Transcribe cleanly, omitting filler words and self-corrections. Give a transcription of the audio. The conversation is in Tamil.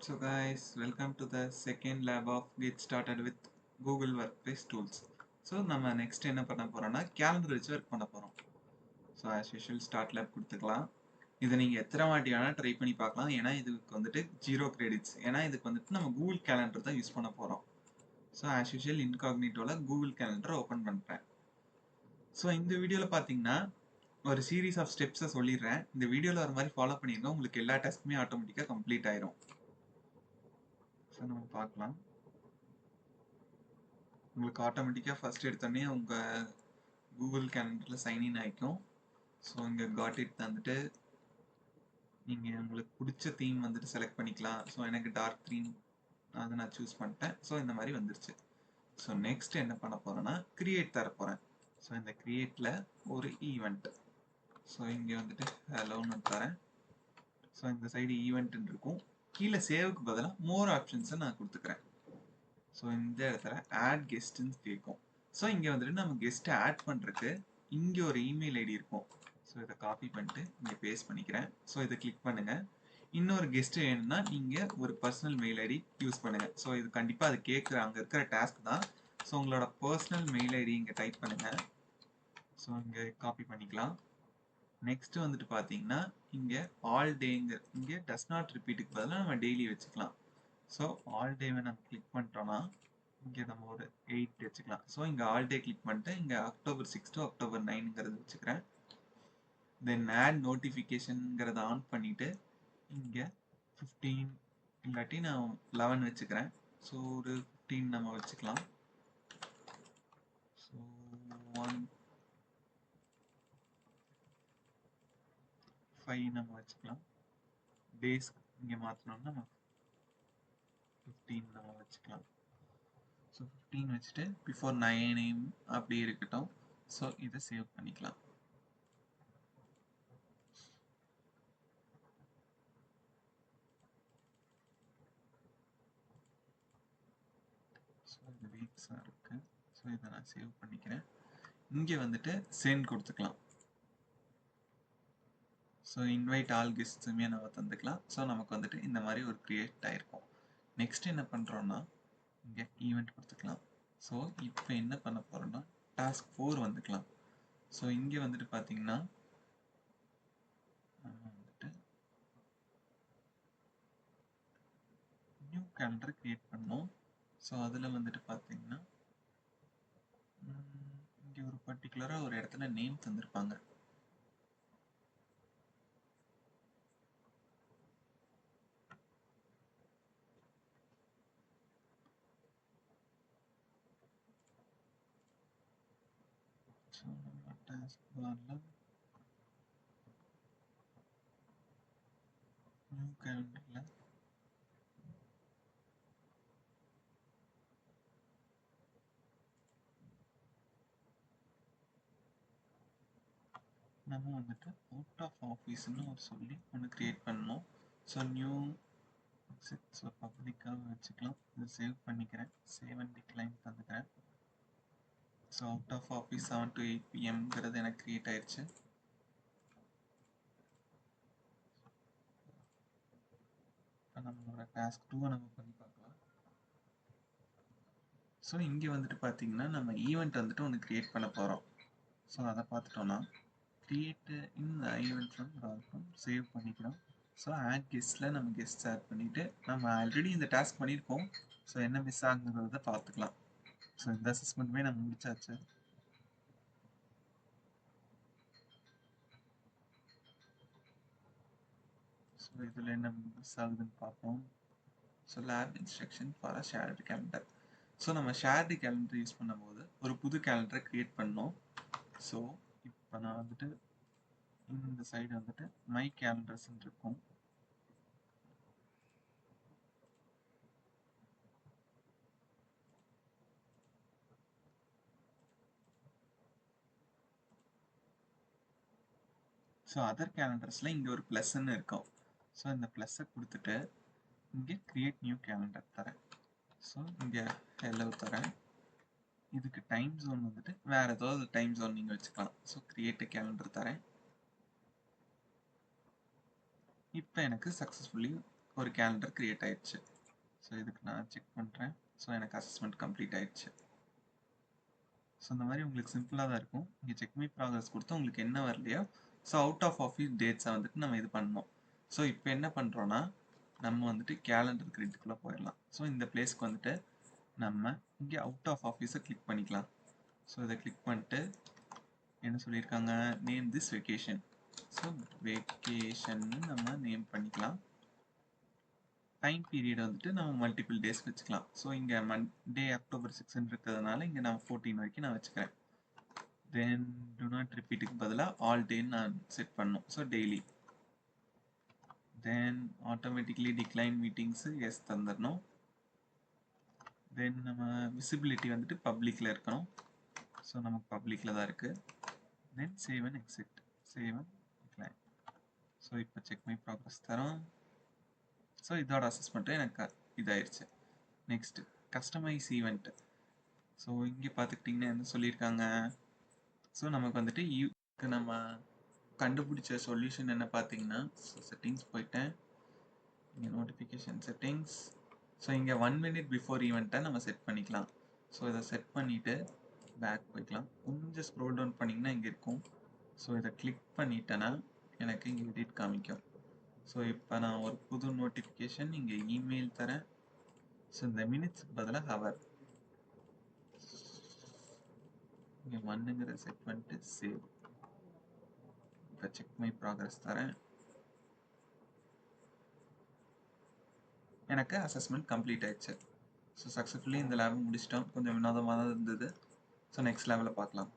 So guys, welcome to the second lab of Get Started with Google Workspace Tools. So நம்ம next என்ன பண்ண போறோம்னா calendar வச்சு ஒர்க் பண்ண போறோம். So as usual start lab கொடுத்துக்கலாம். இதை நீங்க எத்தனை வாட்டி வேணா ட்ரை பண்ணி பார்க்கலாம். ஏன்னா இதுக்கு வந்துட்டு 0 credits. ஏன்னா இதுக்கு வந்துட்டு நம்ம Google Calendar தான் யூஸ் பண்ண போறோம். So as usual incognitoல Google Calendar open பண்றேன். ஸோ இந்த வீடியோவில் பார்த்தீங்கன்னா ஒரு சீரீஸ் ஆஃப் ஸ்டெப்ஸை சொல்லிடுறேன். இந்த வீடியோவில் வர மாதிரி ஃபாலோ பண்ணிருங்க, உங்களுக்கு எல்லா டாஸ்க்குமே ஆட்டோமேட்டிக்காக கம்ப்ளீட் ஆயிரும். ஸோ நம்ம பார்க்கலாம். உங்களுக்கு ஆட்டோமேட்டிக்காக ஃபர்ஸ்ட் எடுத்தோடனே உங்கள் கூகுள் கேலண்டரில் சைன்இன் ஆகிக்கும். ஸோ இங்கே காட் இட் வந்துட்டு நீங்கள் உங்களுக்கு பிடிச்ச தீம் வந்துட்டு செலக்ட் பண்ணிக்கலாம். ஸோ எனக்கு டார்க் க்ரீன் அதை நான் சூஸ் பண்ணிட்டேன். ஸோ இந்த மாதிரி வந்துருச்சு. ஸோ நெக்ஸ்ட் என்ன பண்ண போகிறேன்னா கிரியேட் தர போகிறேன். ஸோ இந்த கிரியேட்டில் ஒரு ஈவெண்ட். ஸோ இங்கே வந்துட்டு ஹலோன்னு தரேன். ஸோ இந்த சைடு ஈவெண்ட்னு இருக்கும். கீழே சேவுக்கு பதிலாக மோர் ஆப்ஷன்ஸை நான் கொடுத்துக்கிறேன். ஸோ இந்த இடத்துல ஆட் கெஸ்ட்னு கேட்கும். ஸோ இங்கே வந்துட்டு நம்ம கெஸ்ட்டை ஆட் பண்ணுறதுக்கு இங்கே ஒரு இமெயில் ஐடி இருக்கும். ஸோ இதை காப்பி பண்ணிட்டு இங்கே பேஸ்ட் பண்ணிக்கிறேன். ஸோ இதை கிளிக் பண்ணுங்கள். இன்னொரு கெஸ்ட் வேணும்னா நீங்கள் ஒரு பர்சனல் மெயில் ஐடி யூஸ் பண்ணுங்கள். ஸோ இது கண்டிப்பாக அது கேட்குற அங்கே இருக்கிற டாஸ்க் தான். ஸோ உங்களோட பர்சனல் மெயில் ஐடி இங்கே டைப் பண்ணுங்கள். ஸோ இங்கே காப்பி பண்ணிக்கலாம். நெக்ஸ்ட் வந்துட்டு பார்த்தீங்கன்னா இங்கே ஆல் டேங்க இங்கே டஸ் நாட் ரிப்பீட்டுக்கு பதிலாக நம்ம டெய்லி வச்சுக்கலாம். ஸோ ஆல் டேவை நம்ம கிளிக் பண்ணிட்டோம்னா இங்கே நம்ம ஒரு 8 வச்சுக்கலாம். ஸோ இங்கே ஆல் டே கிளிக் பண்ணிட்டு இங்கே October 6 to October 9ங்கிறது வச்சுக்கிறேன். தென் ஆட் நோட்டிஃபிகேஷனுங்கிறத ஆன் பண்ணிவிட்டு இங்கே 15 இல்லாட்டி நான் 11 வச்சுக்கிறேன். ஸோ ஒரு 15 நம்ம வச்சுக்கலாம். ஸோ 5 நம்ம வச்சுக்கலாம். டேஸ் இங்கே மாற்றினோம்னா நம்ம 15 நம்ம வச்சுக்கலாம். ஸோ 15 வச்சுட்டு பிஃபோர் 9 AM அப்படி இருக்கட்டும். ஸோ இதை சேவ் பண்ணிக்கலாம். ஸோ இது வீக்ஸாக இருக்கு. ஸோ இதை நான் சேவ் பண்ணிக்கிறேன். இங்கே வந்துட்டு சென்ட் கொடுத்துக்கலாம். ஸோ இன்வைட் ஆல் கெஸ்ட்ஸுமே நம்ம தந்துக்கலாம். ஸோ நமக்கு வந்துட்டு இந்த மாதிரி ஒரு கிரியேட் ஆகிருக்கும். நெக்ஸ்ட் என்ன பண்ணுறோன்னா இங்கே ஈவெண்ட் கொடுத்துக்கலாம். ஸோ இப்போ என்ன பண்ண போகிறோன்னா டாஸ்க் 4 வந்துக்கலாம். ஸோ இங்கே வந்துட்டு பார்த்தீங்கன்னா வந்துட்டு நியூ கேலண்டர் கிரியேட் பண்ணோம். ஸோ அதில் வந்துட்டு பார்த்தீங்கன்னா இங்கே ஒரு பர்டிகுலராக ஒரு இடத்துல நேம் தந்திருப்பாங்க. ஸோ நம்ம டாஸ்க் பாரில் நியூ கேலண்டரில் நம்ம வந்துட்டு அவுட் ஆஃப் ஆஃபீஸ்ன்னு ஒரு சொல்லி ஒன்று கிரியேட் பண்ணணும். ஸோ நியூ ஸோ பப்ளிக்காக வச்சுக்கலாம். இதை சேவ் பண்ணிக்கிறேன். சேவ் அண்ட் டிக்ளைன் தந்துக்கிறேன். So out of office 7 to 8 PM எனக்கு கிரியேட் ஆயிடுச்சு. இப்போ நம்மளோட டாஸ்க் 2 நம்ம பண்ணி பார்க்கலாம். ஸோ இங்கே வந்துட்டு பார்த்தீங்கன்னா நம்ம ஈவெண்ட் வந்துட்டு ஒன்று கிரியேட் பண்ண போகிறோம். ஸோ அதை பார்த்துட்டோன்னா கிரியேட் இந்த ஈவெண்ட் ஃப்ரம் சேவ் பண்ணிக்கிறோம். ஸோ ஆட் கெஸ்ட்டில் நம்ம கெஸ்ட் ஆட் பண்ணிவிட்டு நம்ம ஆல்ரெடி இந்த டாஸ்க் பண்ணியிருக்கோம். ஸோ என்ன மிஸ் ஆகுங்கிறத பார்த்துக்கலாம். ஸோ இந்த அசஸ்மெண்ட்டுமே நம்ம முடிச்சாச்சு. ஸோ இதில் என்ன மிஸ் ஆகுதுன்னு பார்ப்போம். So lab instruction for a shared calendar. So நம்ம ஷேர்டு கேலண்டர் யூஸ் பண்ணும்போது ஒரு புது கேலண்டரை க்ரியேட் பண்ணோம். ஸோ இப்போ நான் வந்துட்டு இந்த சைடு வந்துட்டு மை கேலண்டர்ஸ்ன்னு இருக்கும். ஸோ அதர் கேலண்டர்ஸில் இங்கே ஒரு ப்ளஸ்ன்னு இருக்கும். ஸோ இந்த ப்ளஸ்ஸை கொடுத்துட்டு இங்கே க்ரியேட் நியூ கேலண்டர் தரேன். ஸோ இங்கே ஹெலோ தரேன். இதுக்கு டைம் ஜோன் வந்துட்டு வேறு ஏதாவது டைம் ஜோன் நீங்கள் வச்சுக்கலாம். ஸோ க்ரியேட் கேலண்டர் தரேன். இப்போ எனக்கு சக்ஸஸ்ஃபுல்லி ஒரு கேலண்டர் கிரியேட் ஆயிடுச்சு. ஸோ இதுக்கு நான் செக் பண்ணுறேன். ஸோ எனக்கு அசஸ்மெண்ட் கம்ப்ளீட் ஆயிடுச்சு. ஸோ இந்த மாதிரி உங்களுக்கு சிம்பிளாக தான் இருக்கும். இங்கே செக் மை ப்ராக்ரஸ் கொடுத்து உங்களுக்கு என்ன வரலையோ ஸோ அவுட் ஆஃப் ஆஃபீஸ் டேட்ஸை வந்துட்டு நம்ம இது பண்ணோம். ஸோ இப்போ என்ன பண்ணுறோன்னா நம்ம வந்துட்டு கேலண்டர் கிரிட்டுக்குள்ளே போயிடலாம். ஸோ இந்த பிளேஸ்க்கு வந்துட்டு நம்ம இங்கே அவுட் ஆஃப் ஆஃபீஸை கிளிக் பண்ணிக்கலாம். ஸோ இதை கிளிக் பண்ணிட்டு என்ன சொல்லியிருக்காங்க, நேம் திஸ் வெக்கேஷன். ஸோ வெக்கேஷன்னு நம்ம நேம் பண்ணிக்கலாம். டைம் பீரியட் வந்துட்டு நம்ம மல்டிபிள் டேஸ் வச்சுக்கலாம். ஸோ இங்கே மண்டே அக்டோபர் 6 இருக்கிறதுனால இங்கே நான் 14 வரைக்கும் நான் வச்சுக்கிறேன். தென் டு நாட் ரிப்பீட்டுக்கு பதிலாக ஆல் டேன்னு நான் செட் பண்ணணும். So daily. Then automatically decline meetings எஸ் தந்துடணும். தென் நம்ம விசிபிலிட்டி வந்துட்டு பப்ளிக்கில் இருக்கணும். ஸோ நமக்கு பப்ளிக்கில் தான் இருக்குது. Then save and exit. Save and decline. So இப்போ செக் மை ப்ராக்ரஸ் தரோம். ஸோ இதோட அசஸ்மெண்ட்டு எனக்கு இதாயிருச்சு. Next customize event. ஸோ இங்கே பார்த்துக்கிட்டிங்கன்னா என்ன சொல்லியிருக்காங்க, ஸோ நமக்கு வந்துட்டு நம்ம கண்டுபிடிச்ச சொல்யூஷன் என்ன பார்த்தீங்கன்னா, ஸோ செட்டிங்ஸ் போயிட்டேன். இங்கே நோட்டிஃபிகேஷன் செட்டிங்ஸ். ஸோ இங்கே 1 minute பிஃபோர் ஈவெண்ட்டை நம்ம செட் பண்ணிக்கலாம். ஸோ இதை செட் பண்ணிவிட்டு பேக் போய்க்கலாம். கொஞ்சம் ஸ்க்ரோல் டவுன் பண்ணிங்கன்னா இங்கே இருக்கும். ஸோ இதை கிளிக் பண்ணிட்டேன்னா எனக்கு இங்கே எடிட் காமிக்கும். ஸோ இப்போ நான் ஒரு புது நோட்டிஃபிகேஷன் இங்கே இமெயில் தரேன். ஸோ இந்த மினிட்ஸ்க்கு பதிலாக ஹவர் இங்கே 1ங்கிற செட் பண்ணிட்டு சேவ். இப்போ செக் மை ப்ராக்ரஸ் தரேன். எனக்கு அசஸ்மெண்ட் கம்ப்ளீட் ஆயிடுச்சு. ஸோ சக்ஸஸ்ஃபுல்லி இந்த லேப் முடிச்சிட்டோம். கொஞ்சம் வினோதமாக தான் இருந்தது. ஸோ நெக்ஸ்ட் லெவலில் பார்க்கலாம்.